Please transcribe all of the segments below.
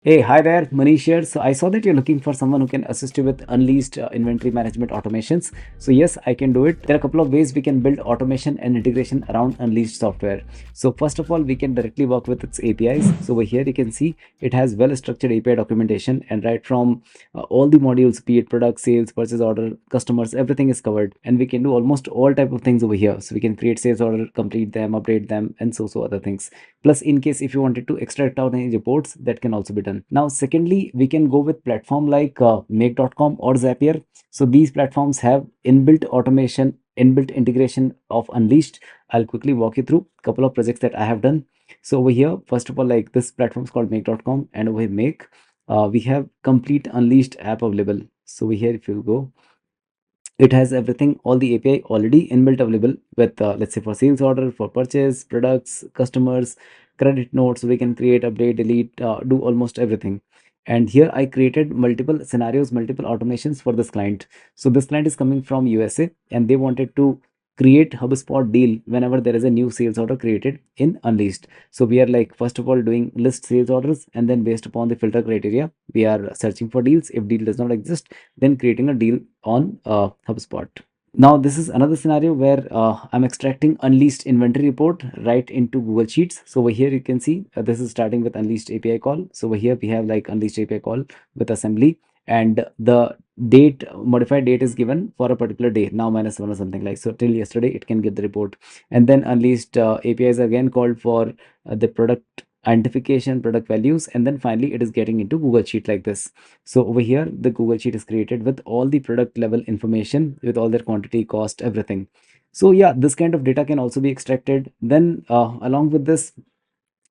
Hey, hi there, Manish here. So I saw that you're looking for someone who can assist you with Unleashed inventory management automations. So yes, I can do it. There are a couple of ways we can build automation and integration around Unleashed software. So first of all, we can directly work with its APIs. So over here, you can see it has well-structured API documentation, and right from all the modules, be it product, sales, purchase order, customers, everything is covered. And we can do almost all type of things over here. So we can create sales order, complete them, update them, and so other things. Plus, in case if you wanted to extract out any reports, that can also be done. Now secondly, we can go with platform like make.com or Zapier. So these platforms have inbuilt automation, inbuilt integration of Unleashed. I'll quickly walk you through a couple of projects that I have done. So over here, first of all, like this platform is called make.com, and over here make, we have complete Unleashed app available. So over here, if you go, it has everything, all the API already inbuilt available with let's say for sales order, for purchase, products, customers, credit notes. We can create, update, delete, do almost everything. And here I created multiple scenarios, multiple automations for this client. So this client is coming from USA, and they wanted to create HubSpot deal whenever there is a new sales order created in Unleashed. So we are like, first of all, doing list sales orders, and then based upon the filter criteria, we are searching for deals. If deal does not exist, then creating a deal on HubSpot. Now, this is another scenario where I'm extracting Unleashed inventory report right into Google Sheets. So over here, you can see this is starting with Unleashed API call. So over here, we have like Unleashed API call with assembly, and the date, modified date is given for a particular day, now -1 or something like so. Till yesterday, it can get the report. And then Unleashed API is again called for the product identification, product values, and then finally it is getting into Google Sheet like this. So over here, the Google Sheet is created with all the product level information, with all their quantity, cost, everything. So yeah, this kind of data can also be extracted. Then along with this,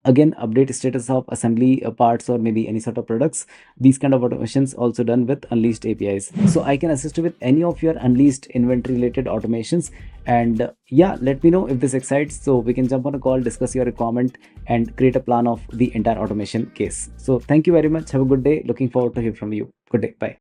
again, update status of assembly parts or maybe any sort of products. These kind of automations also done with Unleashed APIs. So I can assist you with any of your Unleashed inventory related automations. And yeah, let me know if this excites, so we can jump on a call, discuss your requirement, and create a plan of the entire automation case. So thank you very much. Have a good day. Looking forward to hear from you. Good day. Bye.